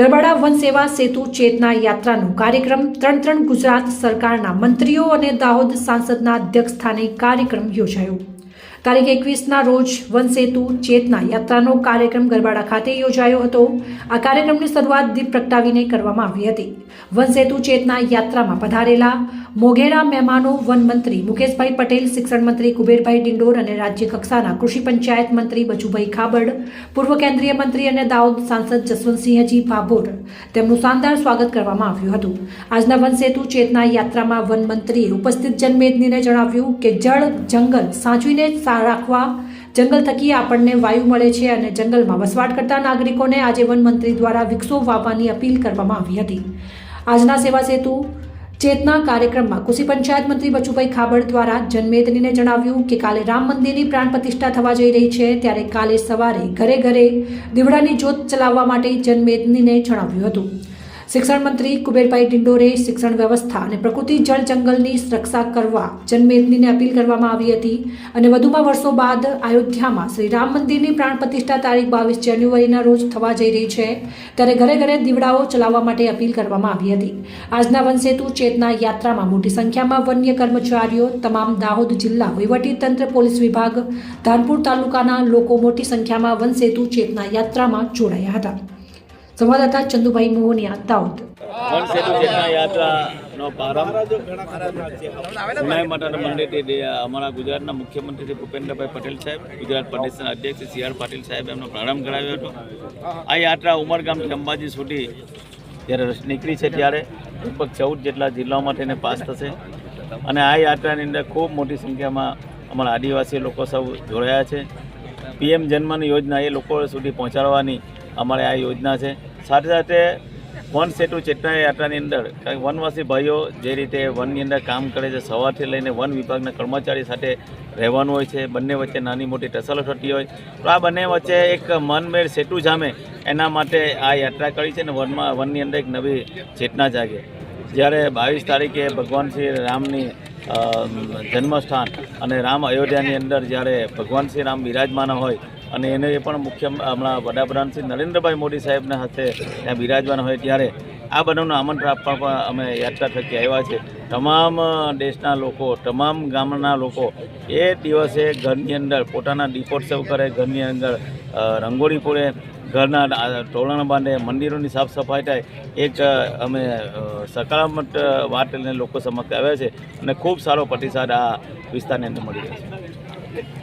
Garbada one સેવા સેતુ ચેતના યાત્રાનો કાર્યક્રમ ત્રણ ગુજરાત સરકારના મંત્રીઓ અને દાહોદ સાંસદના અધ્યક્ષસ્થાને કાર્યક્રમ યોજાયો। તારીખ 21ના રોજ વન સેતુ ચેતના યાત્રાનો કાર્યક્રમ ગરબાડા ખાતે યોજાયો હતો। આ કાર્યક્રમની શરૂઆત દીપ પ્રગટાવીને કરવામાં આવી હતી। વન સેતુ ચેતના યાત્રામાં પધારેલા મોઘેરા મહેમાનો વન મંત્રી મુકેશભાઈ પટેલ, શિક્ષણ મંત્રી કુબેરભાઈ ડિંડોર અને રાજ્ય કક્ષાના કૃષિ પંચાયત મંત્રી બચુભાઈ ખાબડ, પૂર્વ કેન્દ્રીય મંત્રી અને દાહોદ સાંસદ જસવંતસિંહજી ભાભોર તેમનું શાનદાર સ્વાગત કરવામાં આવ્યું હતું। આજના વન સેતુ ચેતના યાત્રામાં વન મંત્રીએ ઉપસ્થિત જનમેદનીને જણાવ્યું કે જળ જંગલ સાચવીને રાખવા, જંગલ થકી આપણને વાયુ મળે છે અને જંગલમાં વસવાટ કરતા નાગરિકોને આજે વન મંત્રી દ્વારા વૃક્ષો વાવવાની અપીલ કરવામાં આવી હતી। આજના સેવા સેતુ ચેતના કાર્યક્રમમાં કૃષિ પંચાયત મંત્રી બચુભાઈ ખાબડ દ્વારા જનમેદનીને જણાવ્યું કે કાલે રામ મંદિરની પ્રાણ પ્રતિષ્ઠા થવા જઈ રહી છે, ત્યારે કાલે સવારે ઘરે ઘરે દીવડાની જ્યોત ચલાવવા માટે જનમેદનીને જણાવ્યું હતું। શિક્ષણ મંત્રી કુબેરભાઈ ડિંડોરે શિક્ષણ વ્યવસ્થા અને પ્રકૃતિ જળ જંગલની રક્ષા કરવા જનમેદનીને અપીલ કરવામાં આવી હતી અને વધુમાં વર્ષો બાદ અયોધ્યામાં શ્રી રામ મંદિરની પ્રાણ પ્રતિષ્ઠા તારીખ 22 જાન્યુઆરીના રોજ થવા જઈ રહી છે, ત્યારે ઘરે ઘરે દીવડાઓ ચલાવવા માટે અપીલ કરવામાં આવી હતી। આજના વન સેતુ ચેતના યાત્રામાં મોટી સંખ્યામાં વન્ય કર્મચારીઓ, તમામ દાહોદ જિલ્લા વહીવટી તંત્ર, પોલીસ વિભાગ, ધાનપુર તાલુકાના લોકો મોટી સંખ્યામાં વન સેતુ ચેતના યાત્રામાં જોડાયા હતા। સંવાદદાતા ચંદુભાઈ મોહનિયા, દાહોદ। વન સેતુ ચેતના યાત્રાનો પ્રારંભ ઉનાઈ માતાના મંદિરથી અમારા ગુજરાતના મુખ્યમંત્રી શ્રી ભૂપેન્દ્રભાઈ પટેલ સાહેબ, ગુજરાત પ્રદેશના અધ્યક્ષ શ્રી CR પાટીલ સાહેબ એમનો પ્રારંભ કરાવ્યો હતો। આ યાત્રા ઉમરગામથી અંબાજી સુધી જ્યારે નીકળી છે ત્યારે લગભગ 14 જેટલા જિલ્લાઓમાં તેને પાસ થશે અને આ યાત્રાની અંદર ખૂબ મોટી સંખ્યામાં અમારા આદિવાસી લોકો સૌ જોડાયા છે। PM જન્મની યોજના એ લોકો સુધી પહોંચાડવાની અમારે આ યોજના છે। સાથે સાથે વન સેતુ ચેતના યાત્રાની અંદર વનવાસી ભાઈઓ જે રીતે વનની અંદર કામ કરે છે, સવારથી લઈને વન વિભાગના કર્મચારી સાથે રહેવાનું હોય છે, બંને વચ્ચે નાની મોટી ટસલો થતી હોય તો આ બંને વચ્ચે એક મનમેળ સેતુ જામે એના માટે આ યાત્રા કરી છે અને વનની અંદર એક નવી ચેતના જાગે। જ્યારે 22 તારીખે ભગવાન શ્રી રામની જન્મસ્થાન અને રામ અયોધ્યાની અંદર જ્યારે ભગવાન શ્રી રામ બિરાજમાન હોય અને એને એ પણ મુખ્ય હમણાં વડાપ્રધાન શ્રી નરેન્દ્રભાઈ મોદી સાહેબના હસ્તે ત્યાં બિરાજમાન હોય ત્યારે આ બનાવનું આમંત્રણ આપવા પણ અમે યાત્રા થકી આવ્યા છે। તમામ દેશના લોકો, તમામ ગામના લોકો એ દિવસે ઘરની અંદર પોતાના દીપોત્સવ કરે, ઘરની અંદર રંગોળી પૂરે, ઘરના તોરણ બાંધે, મંદિરોની સાફ સફાઈ થાય, એક અમે સકારાત્મક વાત લઈને લોકો સમક્ષ આવ્યા છે અને ખૂબ સારો પ્રતિસાદ આ વિસ્તારની અંદર મળી રહ્યો છે।